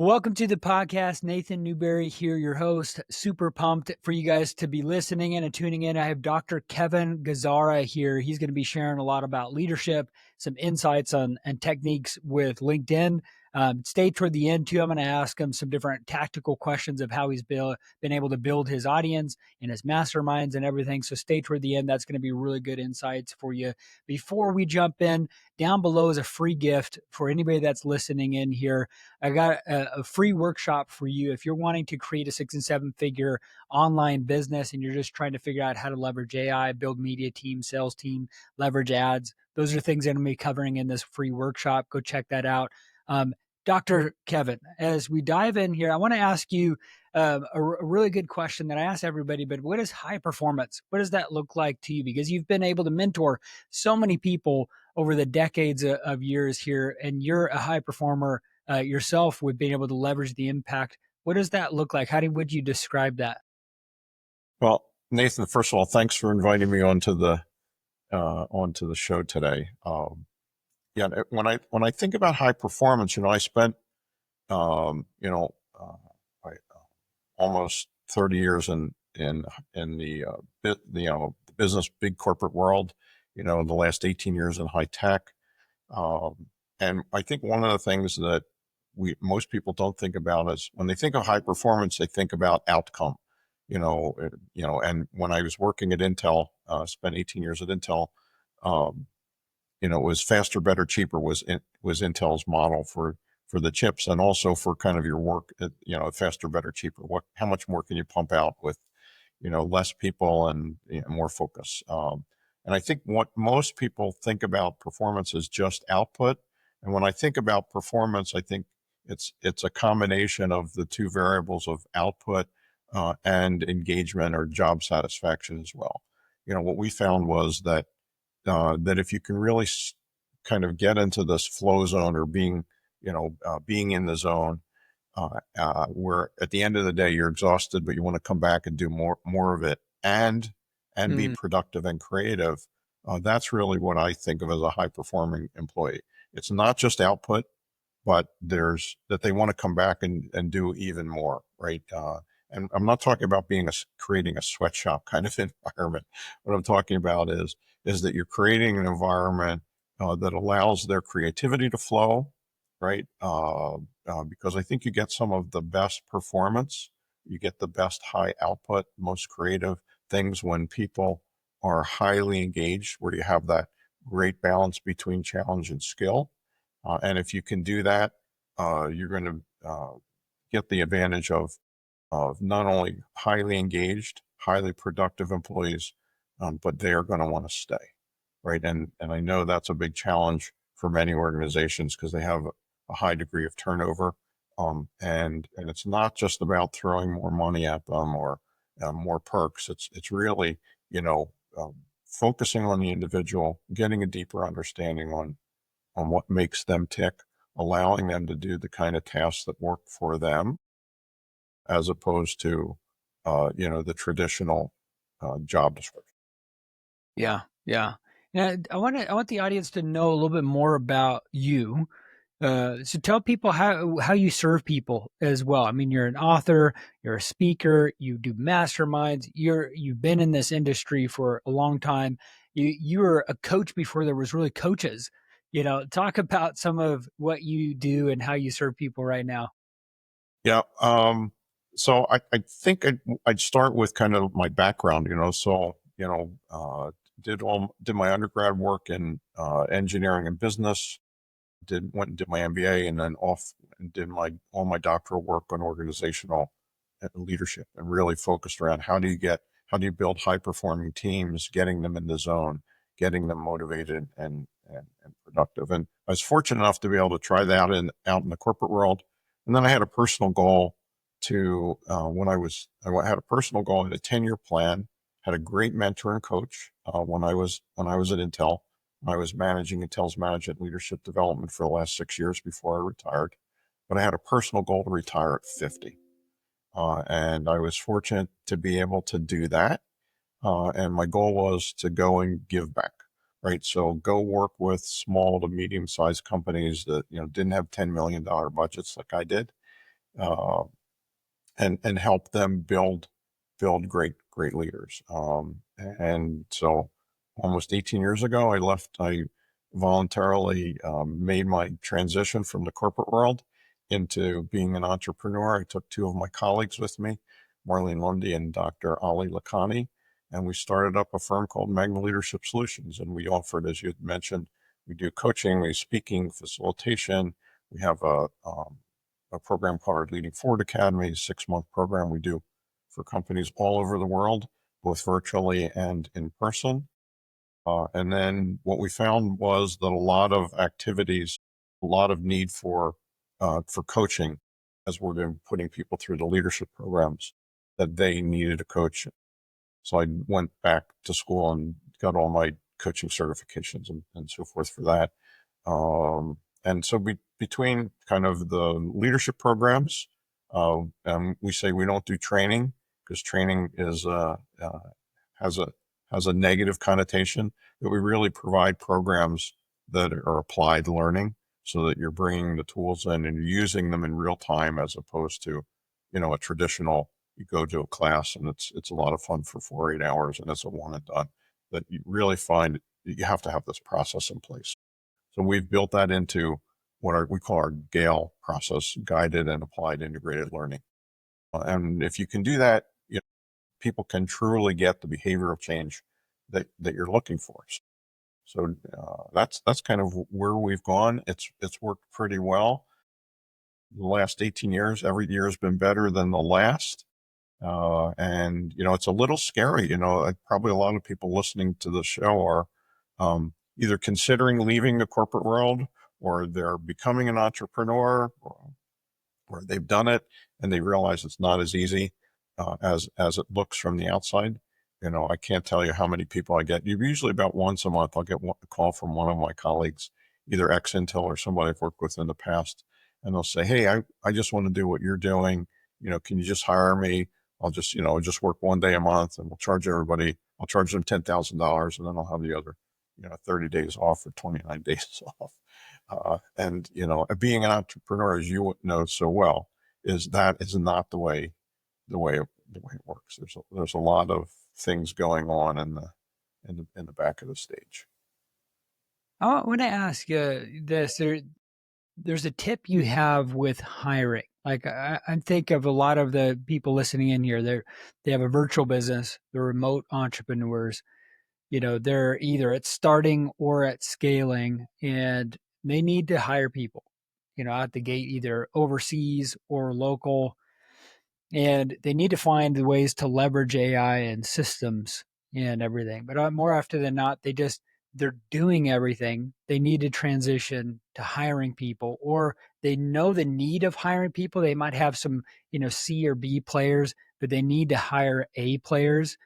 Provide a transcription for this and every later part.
Welcome to the podcast. Nathan Newberry here, your host. Super pumped for you guys to be listening in and tuning in. I have Dr. Kevin Gazzara here. He's going to be sharing a lot about leadership, some insights on and techniques with LinkedIn. Stay toward the end too. I'm going to ask him some different tactical questions of how he's been able to build his audience and his masterminds and everything. So stay toward the end. That's going to be really good insights for you. Before we jump in, down below is a free gift for anybody that's listening in here. I got a free workshop for you if you're wanting to create a 6 and 7 figure online business and you're just trying to figure out how to leverage AI, build media team, sales team, leverage ads. Those are things I'm going to be covering in this free workshop. Go check that out. Dr. Kevin, as we dive in here, I want to ask you a really good question that I ask everybody, but what is high performance? What does that look like to you? Because you've been able to mentor so many people over the decades of years here, and you're a high performer yourself with being able to leverage the impact. What does that look like? Would you describe that? Well, Nathan, first of all, thanks for inviting me onto the show today. When I think about high performance, I spent um, you know almost 30 years in the business big corporate world. The last 18 years in high tech, and I think one of the things that most people don't think about is when they think of high performance, they think about outcome. And when I was working at Intel, spent 18 years at Intel. Um, it was faster, better, cheaper was Intel's model for the chips, and also for kind of your work at, faster, better, cheaper. How much more can you pump out with, less people and more focus? And I think what most people think about performance is just output. And when I think about performance, I think it's a combination of the two variables of output and engagement or job satisfaction as well. What we found was that if you can really kind of get into this flow zone or being in the zone, where at the end of the day you're exhausted, but you want to come back and do more of it and be productive and creative. That's really what I think of as a high performing employee. It's not just output, but that they want to come back and do even more, right? And I'm not talking about creating a sweatshop kind of environment. What I'm talking about is that you're creating an environment that allows their creativity to flow, right? Because I think you get some of the best performance, you get the best high output, most creative things when people are highly engaged, where you have that great balance between challenge and skill. And if you can do that, you're going to get the advantage of not only highly engaged, highly productive employees, but they are going to want to stay, right? And I know that's a big challenge for many organizations because they have a high degree of turnover, and it's not just about throwing more money at them or more perks. It's really focusing on the individual, getting a deeper understanding on what makes them tick, allowing them to do the kind of tasks that work for them, as opposed to, the traditional job description. Yeah, yeah. Now, I want the audience to know a little bit more about you. So tell people how you serve people as well. I mean, you're an author, you're a speaker, you do masterminds. You've been in this industry for a long time. You were a coach before there was really coaches. Talk about some of what you do and how you serve people right now. Yeah. So I think I'd start with kind of my background, did my undergrad work in engineering and business, went and did my MBA, and then off and did all my doctoral work on organizational leadership, and really focused around how do you build high performing teams, getting them in the zone, getting them motivated and productive. And I was fortunate enough to be able to try that out in the corporate world. And then I had a personal goal I had a personal goal and a 10-year plan, had a great mentor and coach when I was at Intel. I was managing Intel's management leadership development for the last 6 years before I retired. But I had a personal goal to retire at 50. And I was fortunate to be able to do that. And my goal was to go and give back, right? So go work with small to medium-sized companies that, didn't have $10 million budgets like I did, uh, and help them build great leaders. And so almost 18 years ago, I voluntarily made my transition from the corporate world into being an entrepreneur. I took two of my colleagues with me, Marlene Lundy and Dr. Ali Lakhani, and we started up a firm called Magna Leadership Solutions. And we offered, as you had mentioned, we do coaching, we speaking, facilitation. We have a program called our Leading Forward Academy, a 6-month program we do for companies all over the world, both virtually and in person. And then what we found was that a lot of activities, a lot of need for coaching, as we're doing, putting people through the leadership programs, that they needed a coach. So I went back to school and got all my coaching certifications and so forth for that. And so between kind of the leadership programs, we say we don't do training because training has a has a negative connotation. That we really provide programs that are applied learning, so that you're bringing the tools in and you're using them in real time, as opposed to, a traditional. You go to a class and it's a lot of fun for 4 or 8 hours and it's a one and done. That you really find you have to have this process in place. So we've built that into what we call our GALE process, guided and applied integrated learning. And if you can do that, people can truly get the behavioral change that you're looking for. So that's kind of where we've gone. It's worked pretty well. The last 18 years, every year has been better than the last. And it's a little scary. Probably a lot of people listening to the show are either considering leaving the corporate world, or they're becoming an entrepreneur, or they've done it and they realize it's not as easy as it looks from the outside. I can't tell you how many people I get. Usually about once a month, I'll get a call from one of my colleagues, either ex-Intel or somebody I've worked with in the past, and they'll say, "Hey, I just want to do what you're doing. Can you just hire me? I'll just work one day a month, and we'll charge everybody. I'll charge them $10,000, and then I'll have the other, 30 days off or 29 days off." And being an entrepreneur, as you know so well, is not the way it works. There's a lot of things going on in the back of the stage. I want to ask you this. There's a tip you have with hiring. Like I think of a lot of the people listening in here. They have a virtual business. They're remote entrepreneurs. They're either at starting or at scaling, and they need to hire people. Out the gate, either overseas or local, and they need to find the ways to leverage AI and systems and everything. But more often than not, they're doing everything. They need to transition to hiring people, or they know the need of hiring people. They might have some, C or B players, but they need to hire A players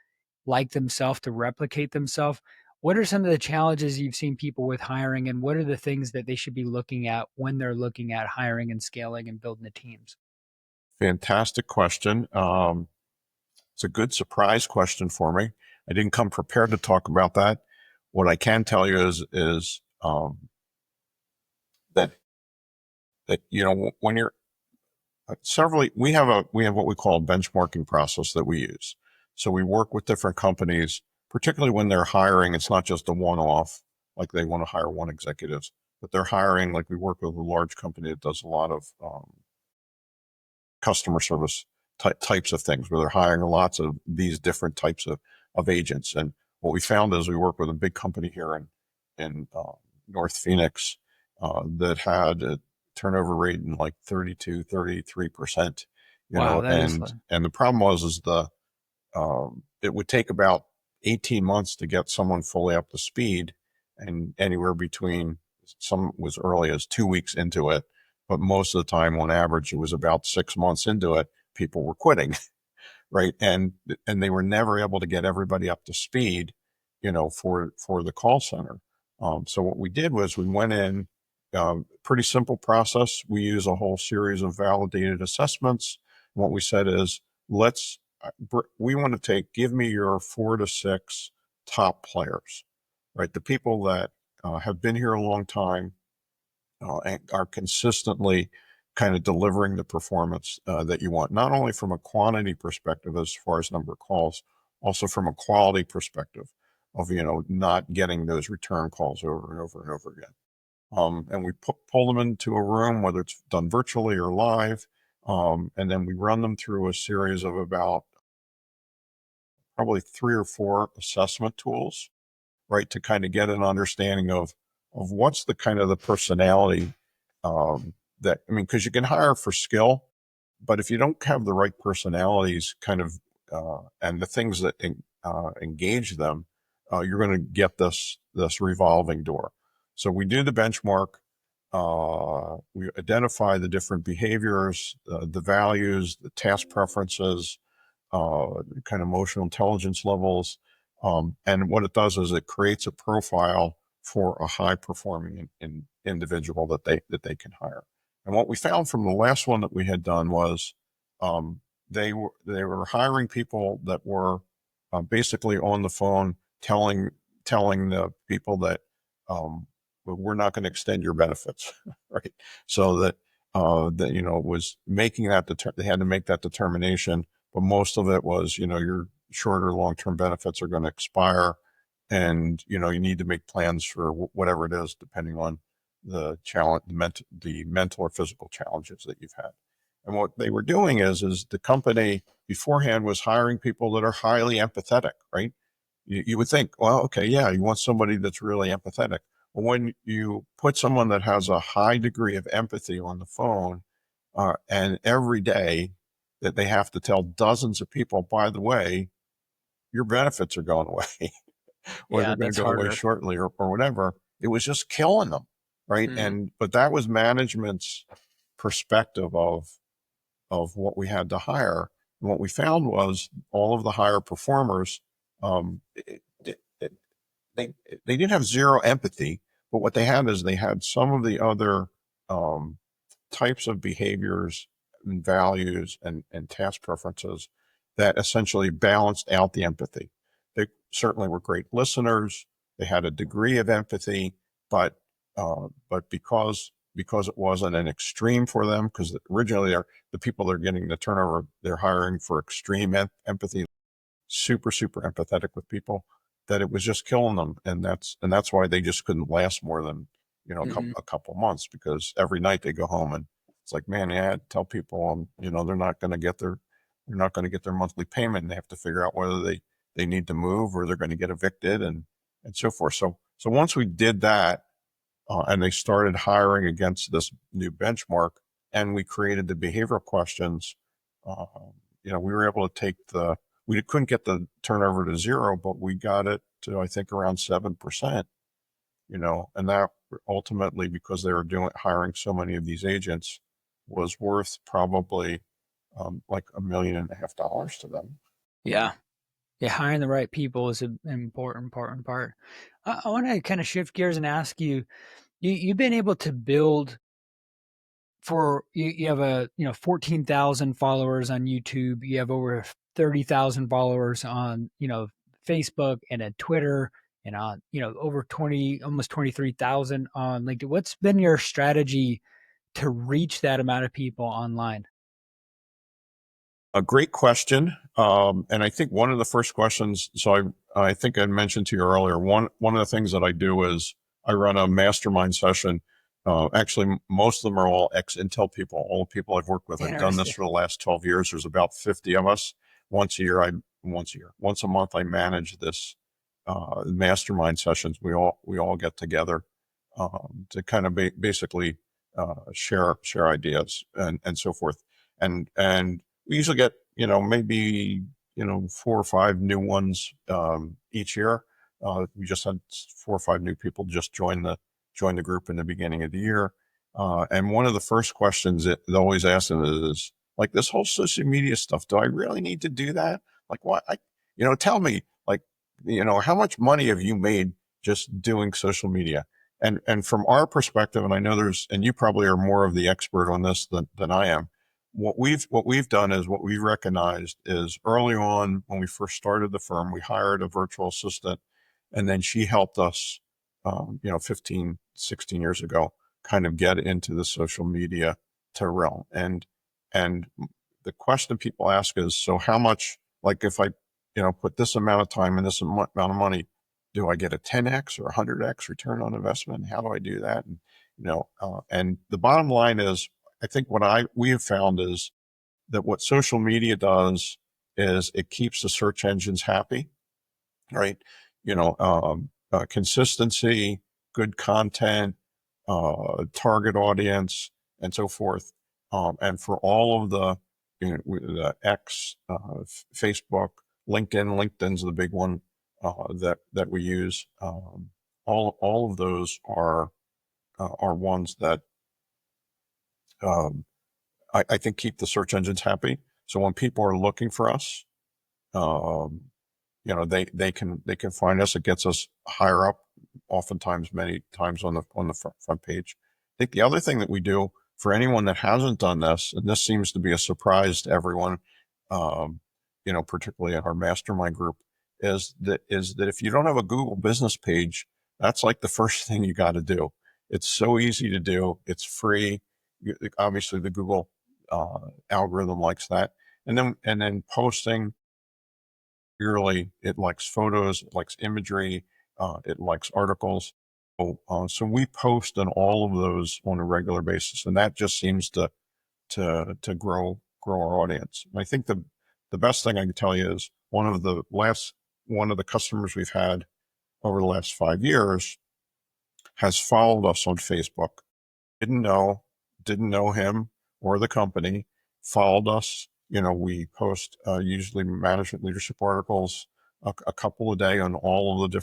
like themselves to replicate themselves. What are some of the challenges you've seen people with hiring, and what are the things that they should be looking at when they're looking at hiring and scaling and building the teams? Fantastic question. It's a good surprise question for me. I didn't come prepared to talk about that. What I can tell you is that when you're we have what we call a benchmarking process that we use. So we work with different companies, particularly when they're hiring. It's not just a one-off, like they want to hire one executive, but they're hiring. Like we work with a large company that does a lot of customer service types of things, where they're hiring lots of these different types of agents. And what we found is we work with a big company here in North Phoenix that had a turnover rate in like 33%, Wow, that is and the problem was it would take about 18 months to get someone fully up to speed, and anywhere between, some was early as 2 weeks into it, but most of the time, on average, it was about 6 months into it, people were quitting. Right. And they were never able to get everybody up to speed, for the call center. So what we did was we went in, pretty simple process. We use a whole series of validated assessments. And what we said is, we want to give me your 4 to 6 top players, right? The people that have been here a long time, and are consistently kind of delivering the performance that you want, not only from a quantity perspective as far as number of calls, also from a quality perspective of, not getting those return calls over and over and over again. And we pull them into a room, whether it's done virtually or live, and then we run them through a series of about probably 3 or 4 assessment tools, right, to kind of get an understanding of what's the kind of the personality that, I mean, because you can hire for skill, but if you don't have the right personalities kind of and the things that engage them, you're going to get this revolving door. So we do the benchmark. We identify the different behaviors, the values, the task preferences, kind of emotional intelligence levels. And what it does is it creates a profile for a high performing individual that they can hire. And what we found from the last one that we had done was they were hiring people that were basically on the phone telling the people that we're not going to extend your benefits, right? So that was making that they had to make that determination, but most of it was, your shorter long-term benefits are going to expire, and you need to make plans for whatever it is, depending on the challenge, the mental or physical challenges that you've had. And what they were doing is the company beforehand was hiring people that are highly empathetic, right? You would think, well, okay, yeah, you want somebody that's really empathetic. But when you put someone that has a high degree of empathy on the phone, and every day that they have to tell dozens of people, by the way, your benefits are going away, or Yeah, they're going that's to go away harder. shortly, or whatever, it was just killing them, right? Mm-hmm. But that was management's perspective of what we had to hire. And what we found was all of the higher performers, um, it, it, they they didn't have zero empathy, but what they had is they had some of the other um, types of behaviors and values and task preferences that essentially balanced out the empathy. They certainly were great listeners. They had a degree of empathy, but because it wasn't an extreme for them, because originally the people they're getting the turnover, they're hiring for extreme empathy, super super empathetic with people, that it was just killing them, and that's why they just couldn't last more than Mm-hmm. a couple months, because every night they go home and it's like, man, yeah, tell people they're not going to get their monthly payment, and they have to figure out whether they need to move or they're going to get evicted, and so forth. So once we did that, and they started hiring against this new benchmark, and we created the behavioral questions. Uh, we were able to we couldn't get the turnover to zero, but we got it to, I think, around 7%. And that ultimately, because they were hiring so many of these agents, was worth probably like $1.5 million to them. Yeah. Yeah, hiring the right people is an important part. I want to kind of shift gears and ask you, you've been able to build you have 14,000 followers on YouTube. You have over 30,000 followers on, Facebook and at Twitter, and on, over 20, almost 23,000 on LinkedIn. What's been your strategy to reach that amount of people online? A great question. And I think one of the first questions, so I think I mentioned to you earlier, one of the things that I do is I run a mastermind session. Actually, most of them are all ex-Intel people, all the people I've worked with. I've done this Interesting. for the last 12 years. There's about 50 of us. Once a month, I manage this mastermind sessions. We all get together to kind of basically share ideas and so forth. And we usually get, maybe, 4 or 5 new ones each year. We just had 4 or 5 new people just join the group in the beginning of the year. And one of the first questions that they always ask them is like, this whole social media stuff, do I really need to do that? Like, what? Tell me, like, how much money have you made just doing social media? And from our perspective, and I know and you probably are more of the expert on this than I am. What we've done is, what we recognized is, early on when we first started the firm, we hired a virtual assistant, and then she helped us, 15, 16 years ago, kind of get into the social media to real. And the question people ask is, so how much, like if I, put this amount of time and this amount of money, do I get a 10x or 100x return on investment? How do I do that? And the bottom line is, I think what we have found is that what social media does is it keeps the search engines happy, right? Consistency, good content, target audience, and so forth. And for all of the X, Facebook, LinkedIn's the big one that we use. All of those are ones that um, I think keep the search engines happy. So when people are looking for us, um, they can find us. It gets us higher up, oftentimes many times on the front page. I think the other thing that we do for anyone that hasn't done this, and this seems to be a surprise to everyone, particularly in our mastermind group, is that if you don't have a Google business page, that's like the first thing you got to do. It's so easy to do. It's free. Obviously, the Google algorithm likes that, and then posting. Really, it likes photos, it likes imagery, it likes articles. So we post on all of those on a regular basis, and that just seems to grow our audience. And I think the best thing I can tell you is one of the customers we've had over the last 5 years has followed us on Facebook. Didn't know him or the company, followed us. We post usually management leadership articles, a couple a day on all of the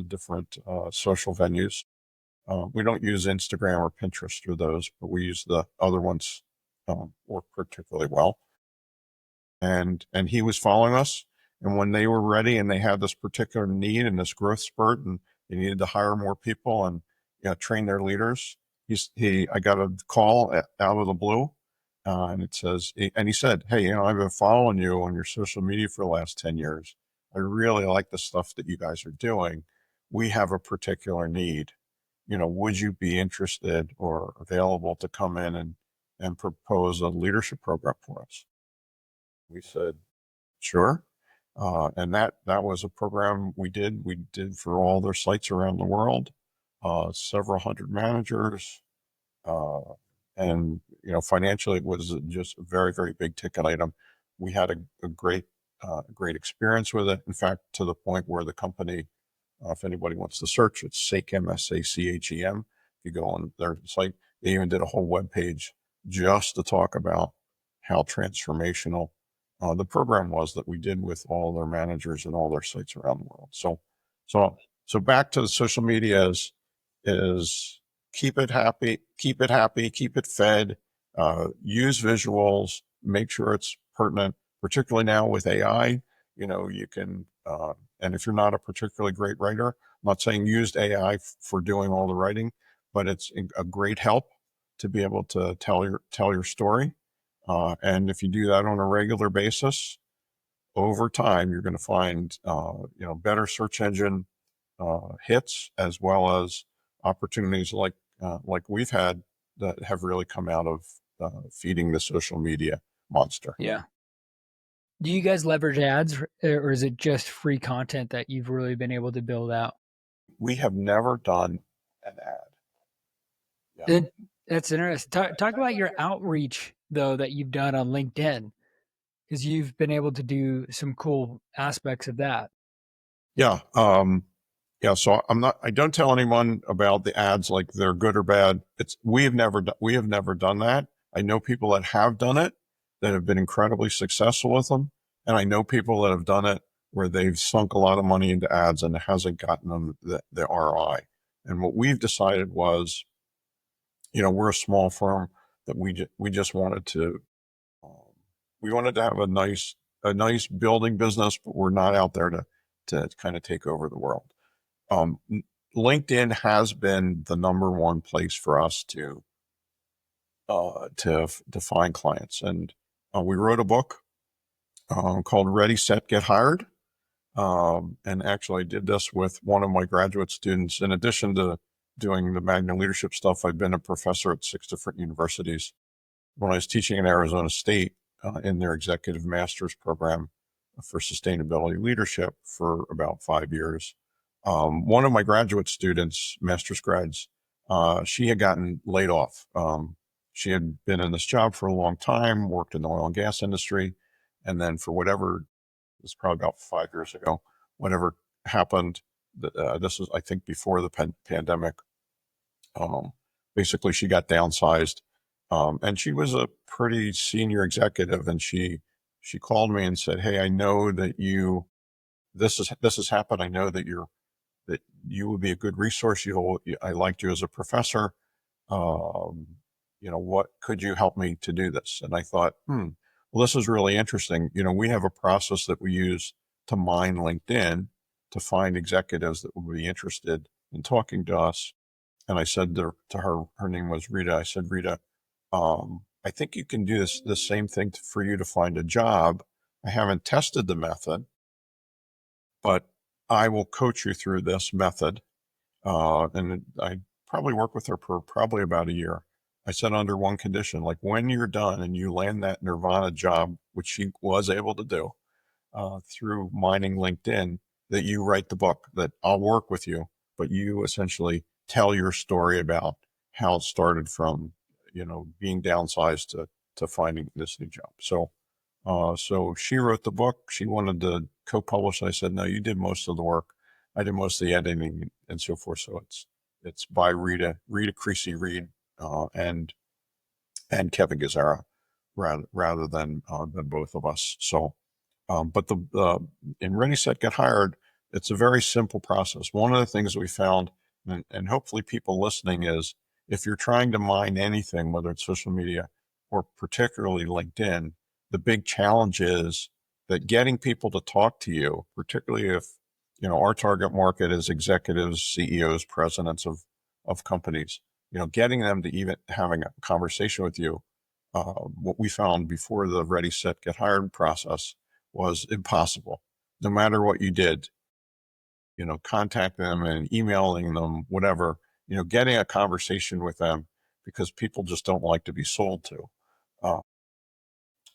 different social venues. We don't use Instagram or Pinterest for those, but we use the other ones, work particularly well. And he was following us. And when they were ready and they had this particular need and this growth spurt, and they needed to hire more people and train their leaders, I got a call out of the blue, and he said, "Hey, I've been following you on your social media for the last 10 years. I really like the stuff that you guys are doing. We have a particular need. Would you be interested or available to come in and propose a leadership program for us?" We said, "Sure." And that was a program we did. We did for all their sites around the world, several hundred managers, uh, and financially, it was just a very, very big ticket item. We had a great experience with it. In fact, to the point where the company, if anybody wants to search, it's SACHEM, SACHEM. If you go on their site, they even did a whole web page just to talk about how transformational the program was that we did with all their managers and all their sites around the world. So, so back to the social media is keep it happy, keep it fed, use visuals, make sure it's pertinent, particularly now with AI. You can, and if you're not a particularly great writer, I'm not saying use AI for doing all the writing, but it's a great help to be able to tell your story. And if you do that on a regular basis, over time, you're going to find, better search engine hits, as well as opportunities like we've had that have really come out of feeding the social media monster. Yeah. Do you guys leverage ads, or is it just free content that you've really been able to build out? We have never done an ad. Yeah. That's interesting. Talk about your outreach though that you've done on LinkedIn, because you've been able to do some cool aspects of that. Yeah. So I don't tell anyone about the ads, like they're good or bad. We have never done that. I know people that have done it that have been incredibly successful with them. And I know people that have done it where they've sunk a lot of money into ads and it hasn't gotten them the ROI. And what we've decided was, we're a small firm that we just wanted to, have a nice building business, but we're not out there to kind of take over the world. Um, LinkedIn has been the number one place for us to find clients, and we wrote a book called Ready, Set, Get Hired. And actually, I did this with one of my graduate students. In addition to doing the Magna leadership stuff. I've been a professor at 6 different universities. When I was teaching at Arizona State in their executive master's program for sustainability leadership for about 5 years, one of my graduate students, master's grads, she had gotten laid off. She had been in this job for a long time, worked in the oil and gas industry, and then for whatever, it was probably about 5 years ago, whatever happened, this was, I think, before the pandemic. Um, Basically, she got downsized, and she was a pretty senior executive, and she called me and said, "Hey, I know that this has happened. I know that you would be a good resource. I liked you as a professor. Um, what could you help me to do this?" And I thought, well, this is really interesting. We have a process that we use to mine LinkedIn to find executives that would be interested in talking to us. And I said to her, her name was Rita. I said, Rita, I think you can do the same thing for you to find a job. I haven't tested the method, but I will coach you through this method. And I probably worked with her for probably about a year. I said under one condition, like when you're done and you land that Nirvana job, which she was able to do through mining LinkedIn, that you write the book, that I'll work with you, but you essentially tell your story about how it started from, being downsized to finding this new job. So she wrote the book. She wanted to co-publish. I said, no, you did most of the work. I did most of the editing and so forth. So it's by Rita Creasy Reed, and Kevin Gazzara rather than both of us. So, but in Ready, Set, Get Hired, it's a very simple process. One of the things we found, and hopefully people listening, is if you're trying to mine anything, whether it's social media or particularly LinkedIn, the big challenge is that getting people to talk to you, particularly if, our target market is executives, CEOs, presidents of companies, getting them to even having a conversation with you. What we found before the Ready, Set, Get Hired process was impossible. No matter what you did, contact them and emailing them, whatever, getting a conversation with them, because people just don't like to be sold to,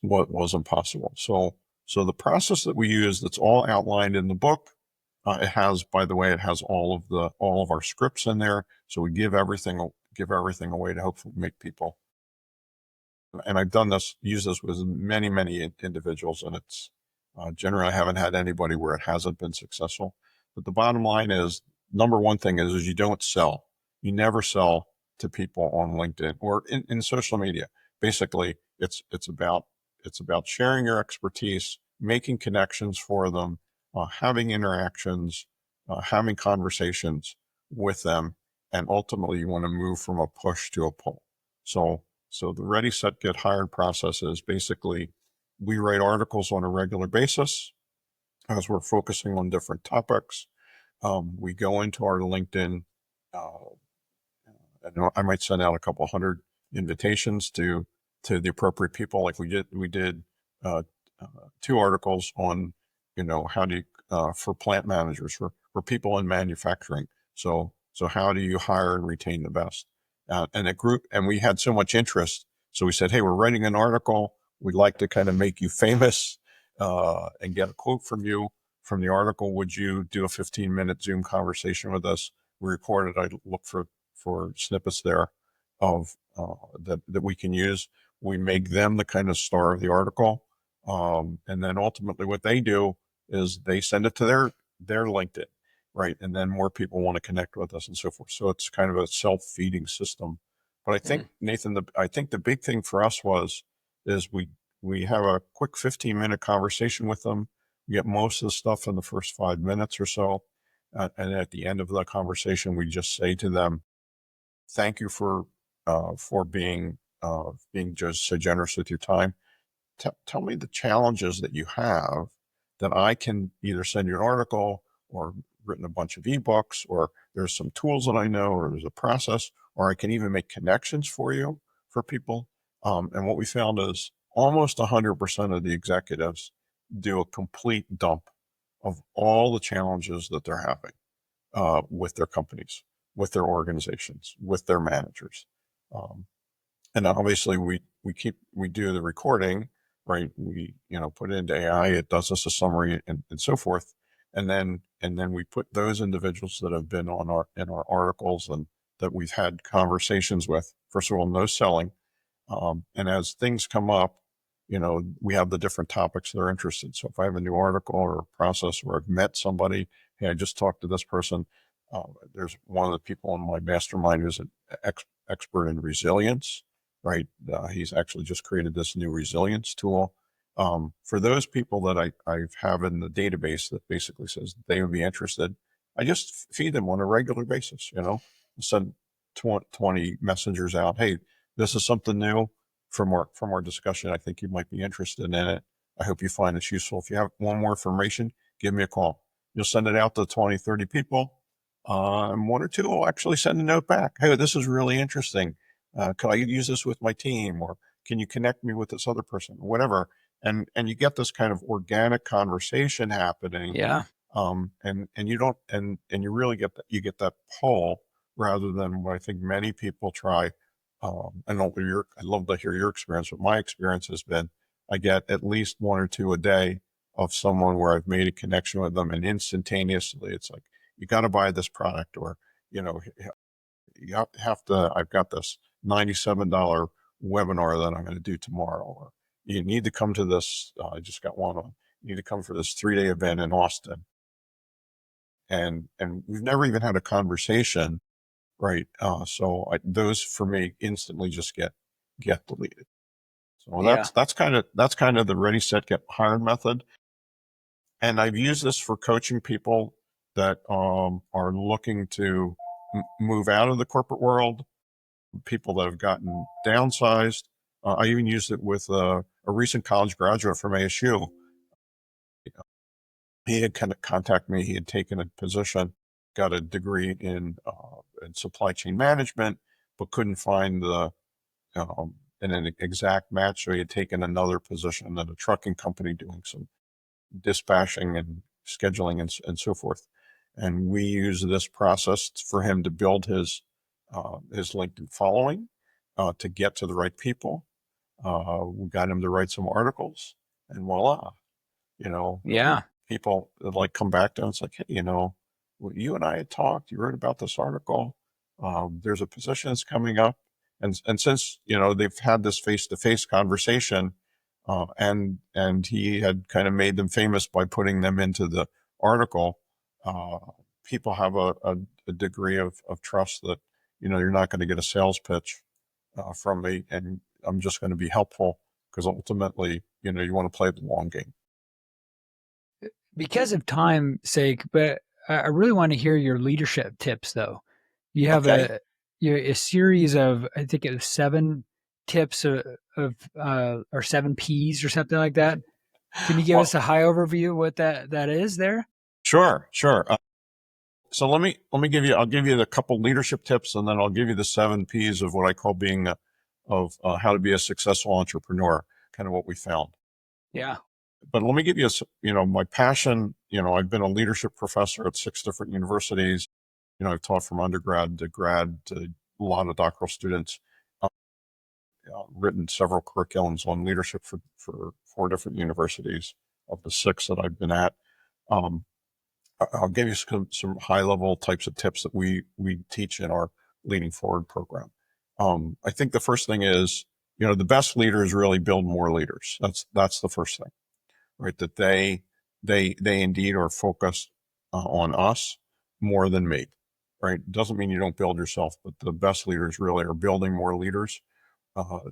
what was impossible. So the process that we use, that's all outlined in the book. It has, by the way, it has all of our scripts in there. So we give everything away to hopefully make people. And I've used this with many, many individuals, and it's generally I haven't had anybody where it hasn't been successful. But the bottom line is, number one thing is you don't sell. You never sell to people on LinkedIn or in social media. Basically, it's about sharing your expertise, making connections for them, having interactions, having conversations with them, and ultimately you want to move from a push to a pull. So the Ready, Set, Get Hired process is basically we write articles on a regular basis as we're focusing on different topics. We go into our LinkedIn, and I might send out a couple hundred invitations to the appropriate people. Like we did uh, 2 articles on, how do you, for plant managers, for people in manufacturing. So how do you hire and retain the best? And a group, and we had so much interest. So we said, hey, we're writing an article. We'd like to kind of make you famous, and get a quote from you from the article. Would you do a 15-minute Zoom conversation with us? We recorded. I look for snippets there of that we can use. We make them the kind of star of the article, and then ultimately what they do is they send it to their LinkedIn, right? And then more people want to connect with us and so forth. So it's kind of a self-feeding system. But I think, Nathan, I think the big thing for us is we have a quick 15-minute conversation with them. We get most of the stuff in the first 5 minutes or so. And at the end of the conversation, we just say to them, thank you for being just so generous with your time. Tell me the challenges that you have that I can either send you an article or written a bunch of ebooks, or there's some tools that I know, or there's a process, or I can even make connections for you for people. And what we found is almost 100% of the executives do a complete dump of all the challenges that they're having with their companies, with their organizations, with their managers. And obviously we do the recording, right? We, put it into AI, it does us a summary and so forth. And then we put those individuals that have been in our articles and that we've had conversations with. First of all, no selling. And as things come up, we have the different topics they're interested. So if I have a new article or a process where I've met somebody, hey, I just talked to this person. There's one of the people in my mastermind who's an expert in resilience, right? He's actually just created this new resilience tool. For those people that I have in the database that basically says they would be interested, I just feed them on a regular basis, send 20 messengers out. Hey, this is something new from our discussion. I think you might be interested in it. I hope you find this useful. If you have one more information, give me a call. You'll send it out to 20, 30 people. And one or two will actually send a note back. Hey, this is really interesting. Could I use this with my team? Or can you connect me with this other person? Whatever. And you get this kind of organic conversation happening. Yeah. And you don't, and you really get that pull rather than what I think many people try. I'd love to hear your experience, but my experience has been I get at least one or two a day of someone where I've made a connection with them, and instantaneously it's like, you got to buy this product, or, you have to, I've got this $97 webinar that I'm going to do tomorrow, or you need to come to this. I just got one on, you need to come for this 3-day event in Austin. And we've never even had a conversation. Right. So those for me instantly just get deleted. So Yeah. that's kind of the ready, set, get hired method. And I've used this for coaching people that are looking to move out of the corporate world, people that have gotten downsized. I even used it with a recent college graduate from ASU. He had kind of contacted me. He had taken a position, got a degree in supply chain management, but couldn't find an exact match. So he had taken another position at a trucking company doing some dispatching and scheduling and so forth. And we use this process for him to build his LinkedIn following, to get to the right people. We got him to write some articles, and voila, Yeah. people like come back to us like, hey, well, you and I had talked, you wrote about this article. There's a position that's coming up. And since, they've had this face-to-face conversation, and he had kind of made them famous by putting them into the article, people have a degree of trust that, you're not going to get a sales pitch from me, and I'm just going to be helpful, because ultimately, you want to play the long game. Because of time's sake, but I really want to hear your leadership tips, though. You have Okay. a series of, I think it was 7 tips of or 7 P's or something like that. Can you give Well, us a high overview of what that is there? sure. So let me give you, I'll give you the couple leadership tips, and then I'll give you the 7 P's of what I call being how to be a successful entrepreneur, kind of what we found. Yeah. But let me give you my passion. I've been a leadership professor at 6 different universities. I've taught from undergrad to grad to a lot of doctoral students. Written several curriculums on leadership for 4 different universities of the 6 that I've been at. Um, I'll give you some high level types of tips that we teach in our Leading Forward program. I think the first thing is, the best leaders really build more leaders. That's the first thing, right? That they indeed are focused on us more than me, right? Doesn't mean you don't build yourself, but the best leaders really are building more leaders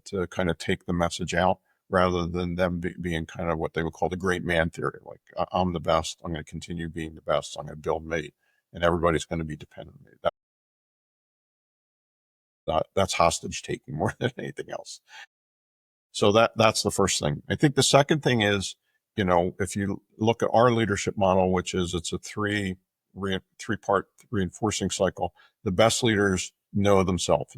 to kind of take the message out, rather than them being kind of what they would call the great man theory. Like, I'm the best, I'm going to continue being the best, I'm going to build me, and everybody's going to be dependent on me. That's hostage taking more than anything else. So that's the first thing. I think the second thing is, if you look at our leadership model, which is, it's a three-part reinforcing cycle. The best leaders know themselves.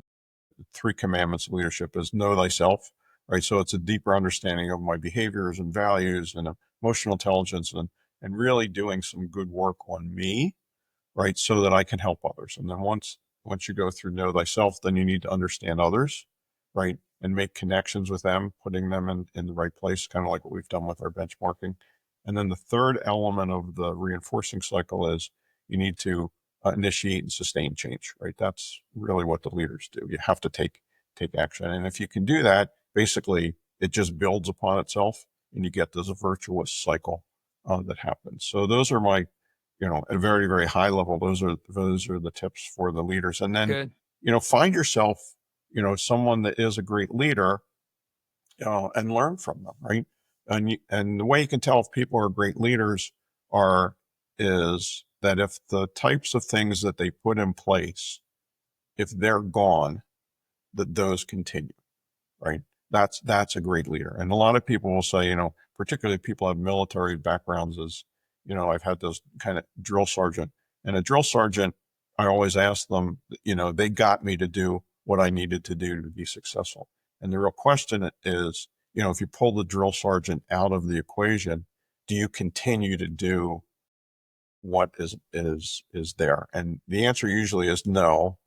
3 commandments of leadership is know thyself, right? So it's a deeper understanding of my behaviors and values and emotional intelligence, and really doing some good work on me, right? So that I can help others. And then once once you go through know thyself, then you need to understand others, right? And make connections with them, putting them in the right place, kind of like what we've done with our benchmarking. And then the third element of the reinforcing cycle is you need to initiate and sustain change, right? That's really what the leaders do. You have to take action. And if you can do that, basically it just builds upon itself and you get this virtuous cycle that happens. So those are my, at a very, very high level, those are the tips for the leaders. And then, Good. find yourself, someone that is a great leader, and learn from them, right? And the way you can tell if people are great leaders is that if the types of things that they put in place, if they're gone, that those continue, right? That's a great leader. And a lot of people will say, particularly people have military backgrounds, I've had those kind of drill sergeant, and a drill sergeant, I always ask them, they got me to do what I needed to do to be successful. And the real question is, if you pull the drill sergeant out of the equation, do you continue to do what is there? And the answer usually is no.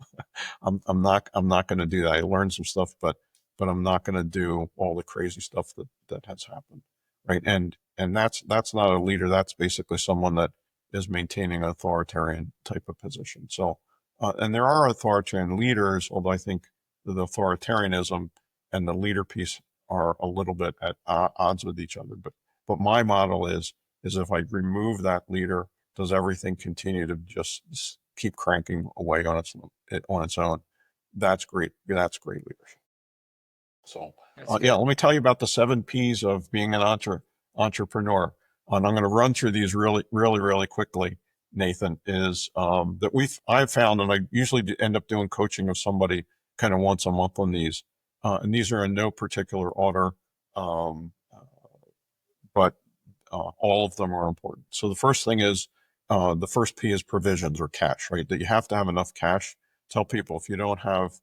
I'm not going to do that. I learned some stuff, but I'm not going to do all the crazy stuff that has happened, right? And that's not a leader. That's basically someone that is maintaining an authoritarian type of position. So, and there are authoritarian leaders, although I think the authoritarianism and the leader piece are a little bit at odds with each other. But my model is if I remove that leader, does everything continue to just keep cranking away on its own? That's great. That's great leadership. So, let me tell you about the 7 P's of being an entrepreneur. And I'm going to run through these really, really, really quickly, Nathan, is that I've found, and I usually end up doing coaching of somebody kind of once a month on these. And these are in no particular order, but all of them are important. So the first thing is, the first P is provisions or cash, right? That you have to have enough cash. Tell people if you don't have,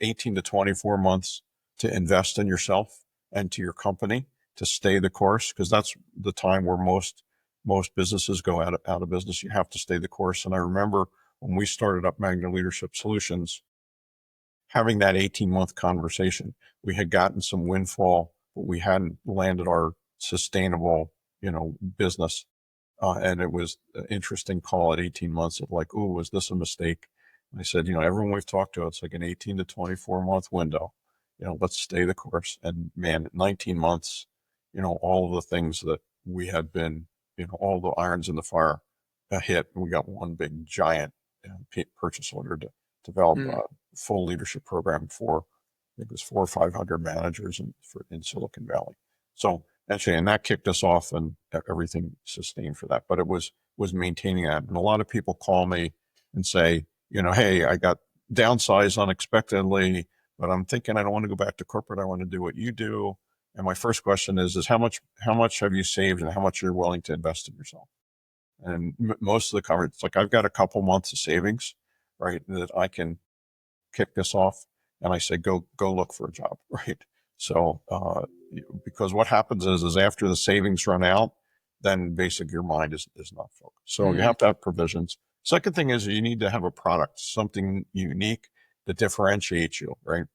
18 to 24 months to invest in yourself and to your company to stay the course, because that's the time where most businesses go out of business. You have to stay the course. And I remember when we started up Magna Leadership Solutions, having that 18-month conversation, we had gotten some windfall, but we hadn't landed our sustainable, business. And it was an interesting call at 18 months of like, ooh, was this a mistake? And I said, everyone we've talked to, it's like an 18 to 24 month window. Let's stay the course. And man, at 19 months, all of the things that we had been, all the irons in the fire hit. And we got one big giant purchase order to develop a full leadership program for, I think it was 400 or 500 managers in Silicon Valley. So actually, and that kicked us off, and everything sustained for that. But it was maintaining that. And a lot of people call me and say, hey, I got downsized unexpectedly, but I'm thinking I don't want to go back to corporate. I want to do what you do. And my first question is how much have you saved and how much you're willing to invest in yourself? And most of the coverage, it's like, I've got a couple months of savings, right, that I can kick this off. And I say, go look for a job, right? So, because what happens is after the savings run out, then basically your mind is not focused. So you have to have provisions. Second thing is you need to have a product, something unique that differentiates you, right?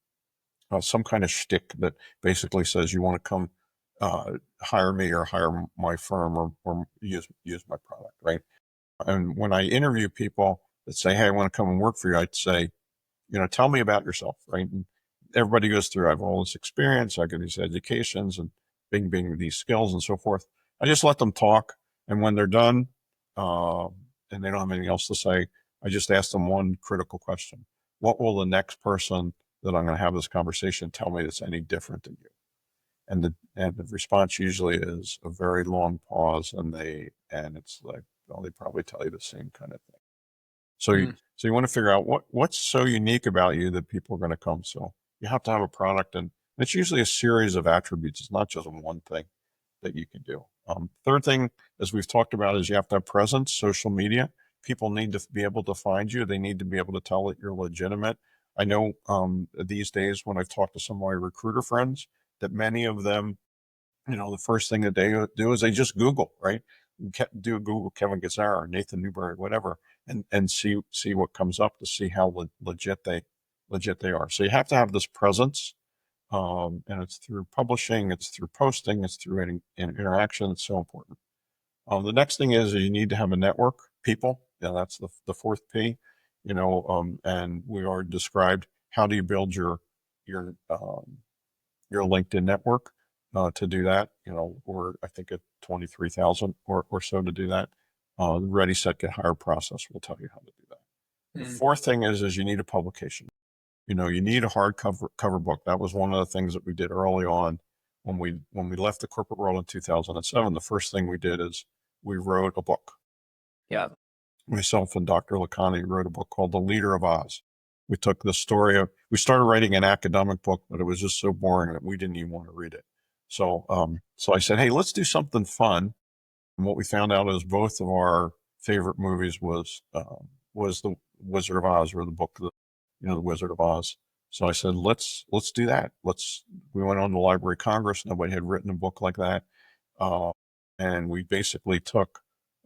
Some kind of shtick that basically says you want to come hire me or hire my firm or use my product, right? And when I interview people that say, hey, I want to come and work for you, I'd say, tell me about yourself, right? And everybody goes through, I have all this experience, I get these educations and bing, these skills and so forth. I just let them talk. And when they're done, and they don't have anything else to say, I just ask them one critical question. What will the next person that I'm going to have this conversation tell me that's any different than you? And the response usually is a very long pause, and it's like, well, they probably tell you the same kind of thing. So you want to figure out what's so unique about you that people are going to come. So you have to have a product, and it's usually a series of attributes. It's not just one thing that you can do. Third thing, as we've talked about, is you have to have presence, social media. People need to be able to find you. They need to be able to tell that you're legitimate. I know these days when I've talked to some of my recruiter friends that many of them, the first thing that they do is they just Google, right? Do Google Kevin Gazzara or Nathan Newberry, whatever. and see what comes up to see how legit they are. So you have to have this presence, and it's through publishing, it's through posting, it's through interaction. It's so important. The next thing is you need to have a network, people. Yeah, that's the fourth P. And we already described how do you build your LinkedIn network. To do that, we're I think at 23,000 or so to do that. The Ready, Set, Get Hired process will tell you how to do that. The fourth thing is you need a publication. You need a hard cover book. That was one of the things that we did early on when we left the corporate world in 2007. The first thing we did is we wrote a book. Yeah. Myself and Dr. Lakhani wrote a book called The Leader of Oz. We took the story we started writing an academic book, but it was just so boring that we didn't even want to read it. So I said, hey, let's do something fun. And what we found out is both of our favorite movies was The Wizard of Oz, or the book, The Wizard of Oz. So I said, let's do that. We went on to Library of Congress. Nobody had written a book like that. And we basically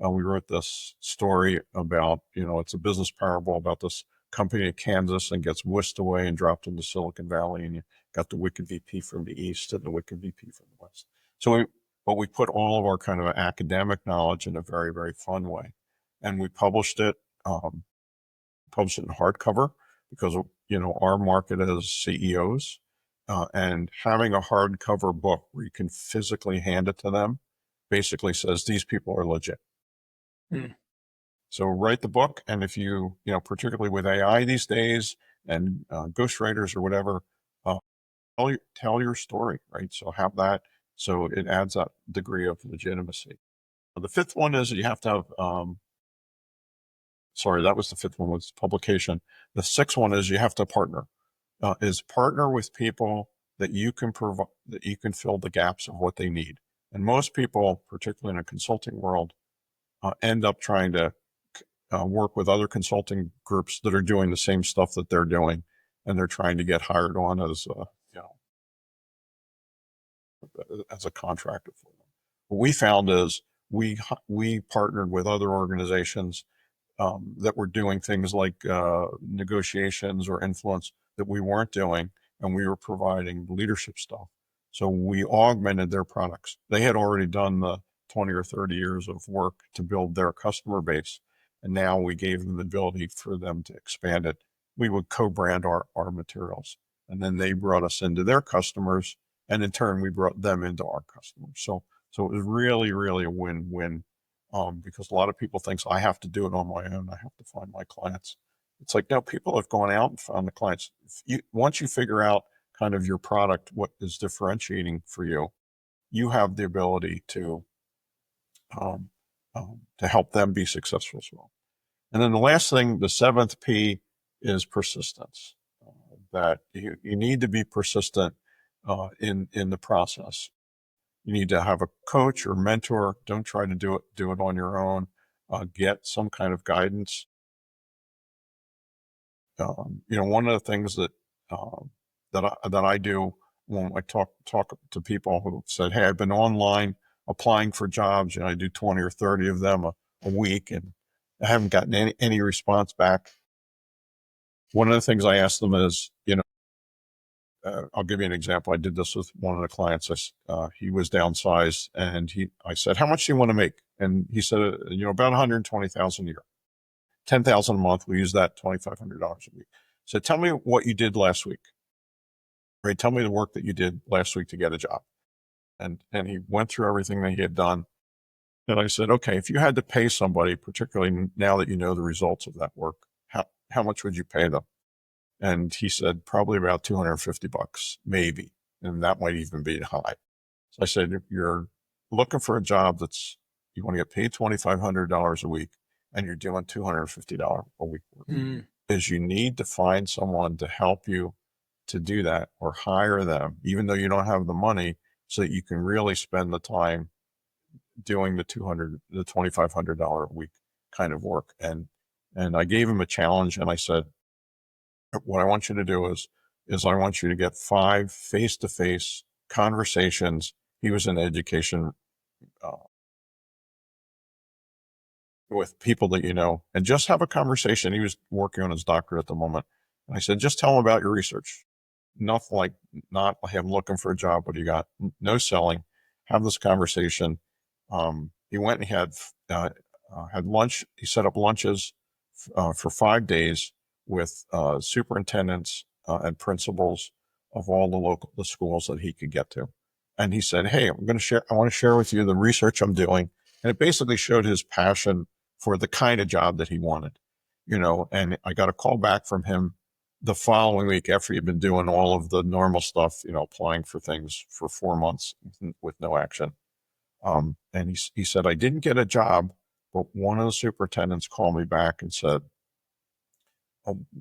we wrote this story about, it's a business parable about this company in Kansas and gets whisked away and dropped into Silicon Valley. And you got the wicked VP from the East and the wicked VP from the West. But we put all of our kind of academic knowledge in a very, very fun way. And we published it in hardcover because, our market is CEOs. And having a hardcover book where you can physically hand it to them basically says these people are legit. So write the book. And if particularly with AI these days and ghostwriters or whatever, tell your story, right? So have that. So it adds that degree of legitimacy. The fifth one is you have to have, that was the fifth one, was publication. The sixth one is you have to partner, partner with people that you can provide, that you can fill the gaps of what they need. And most people, particularly in a consulting world, end up trying to work with other consulting groups that are doing the same stuff that they're doing, and they're trying to get hired on as a contractor for them. What we found is we partnered with other organizations that were doing things like negotiations or influence that we weren't doing, and we were providing leadership stuff. So we augmented their products. They had already done the 20 or 30 years of work to build their customer base, and now we gave them the ability for them to expand it. We would co-brand our materials, and then they brought us into their customers, and in turn, we brought them into our customers. So it was really, really a win-win, because a lot of people think, I have to do it on my own. I have to find my clients. It's like, no, people have gone out and found the clients. Once you figure out kind of your product, what is differentiating for you, you have the ability to help them be successful as well. And then the last thing, the seventh P, is persistence. That you need to be persistent in the process. You need to have a coach or mentor. Don't try to do it on your own. Get some kind of guidance. One of the things that I do when I talk to people who said, hey, I've been online applying for jobs, and I do 20 or 30 of them a week, and I haven't gotten any response back. One of the things I ask them is, I'll give you an example. I did this with one of the clients. He was downsized, and I said, how much do you want to make? And he said, about 120,000 a year, 10,000 a month. We use that $2,500 a week. So tell me what you did last week. Right? Tell me the work that you did last week to get a job. And he went through everything that he had done. And I said, okay, if you had to pay somebody, particularly now that you know the results of that work, how much would you pay them? And he said, probably about $250, maybe. And that might even be high. So I said, if you're looking for a job you want to get paid $2,500 a week, and you're doing $250 a week work, is you need to find someone to help you to do that, or hire them, even though you don't have the money, so that you can really spend the time doing the $2,500 a week kind of work. And I gave him a challenge, and I said, what I want you to do is I want you to get 5 face-to-face conversations. He was in education with people that you know, and just have a conversation. He was working on his doctorate at the moment. And I said, just tell him about your research. Nothing like, not like I'm looking for a job. What do you got? No selling. Have this conversation. He went and had lunch. He set up lunches for 5 days with superintendents and principals of all the schools that he could get to. And he said, "Hey, I want to share with you the research I'm doing." And it basically showed his passion for the kind of job that he wanted, and I got a call back from him the following week after he'd been doing all of the normal stuff, applying for things for 4 months with no action. And he said, "I didn't get a job, but one of the superintendents called me back and said,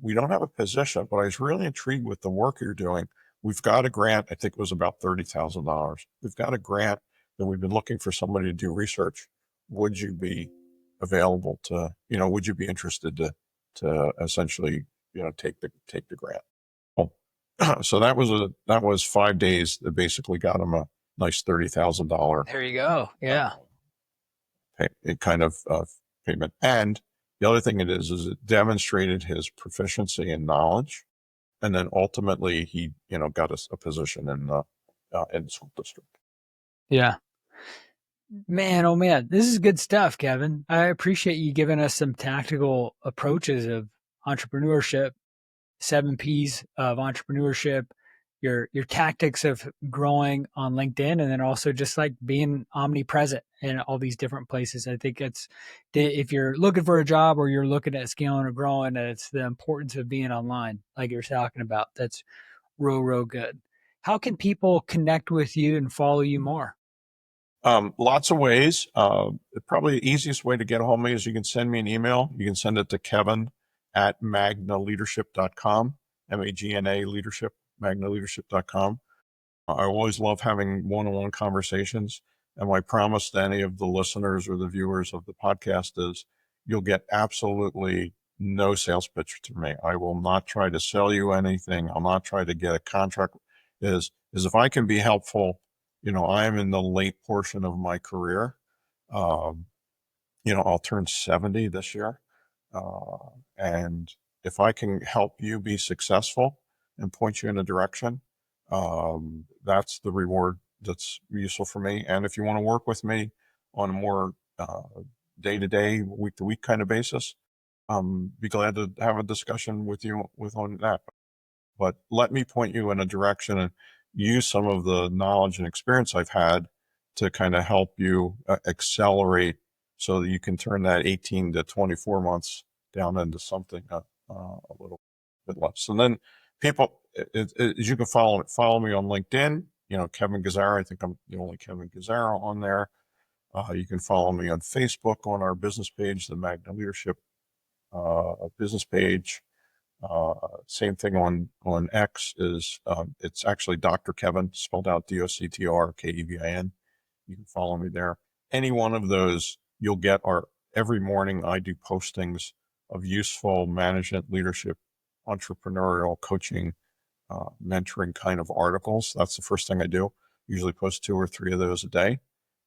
we don't have a position, but I was really intrigued with the work you're doing. We've got a grant. I think it was about $30,000. We've got a grant that we've been looking for somebody to do research. Would you be available to, would you be interested to essentially, take the grant?" So that was 5 days that basically got him a nice $30,000 There you go. Yeah. kind of payment. And the other thing is it demonstrated his proficiency and knowledge, and then ultimately he, got a position in the school district. Yeah. Man, oh man, this is good stuff, Kevin. I appreciate you giving us some tactical approaches of entrepreneurship, 7 P's of entrepreneurship, your tactics of growing on LinkedIn, and then also just like being omnipresent in all these different places. I think if you're looking for a job or you're looking at scaling or growing, it's the importance of being online, like you're talking about. That's real good. How can people connect with you and follow you more? Lots of ways. Probably the easiest way to get a hold of me is you can send me an email. You can send it to kevin@magnaleadership.com, MAGNA leadership, magnaleadership.com. I always love having one-on-one conversations. And my promise to any of the listeners or the viewers of the podcast is you'll get absolutely no sales pitch from me. I will not try to sell you anything. I'll not try to get a contract. Is if I can be helpful, I am in the late portion of my career. Um, I'll turn 70 this year. And if I can help you be successful and point you in a direction, that's the reward that's useful for me. And if you want to work with me on a more day-to-day, week-to-week kind of basis, be glad to have a discussion with you on that. But let me point you in a direction and use some of the knowledge and experience I've had to kind of help you accelerate so that you can turn that 18 to 24 months down into something a little bit less. And then people, as you can follow me on LinkedIn, Kevin Gazzara. I think I'm the only Kevin Gazzara on there. You can follow me on Facebook on our business page, the Magna Leadership business page. Same thing on X is it's actually Dr. Kevin, spelled out DOCTRKEVIN. You can follow me there. Any one of those, you'll get every morning I do postings of useful management, leadership, entrepreneurial, coaching, mentoring kind of articles. That's the first thing I do. Usually post 2 or 3 of those a day.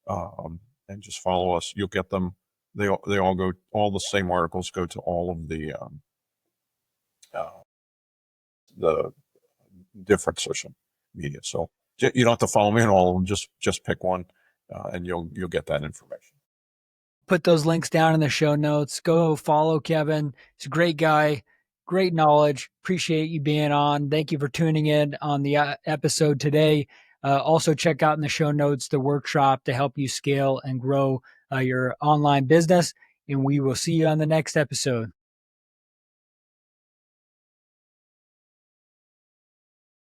And just follow us. You'll get them. They all go, all the same articles go to all of the different social media. So you don't have to follow me on all of them. Just pick one, and you'll get that information. Put those links down in the show notes. Go follow Kevin. He's a great guy, great knowledge. Appreciate you being on. Thank you for tuning in on the episode today. Also, check out in the show notes the workshop to help you scale and grow your online business. And we will see you on the next episode.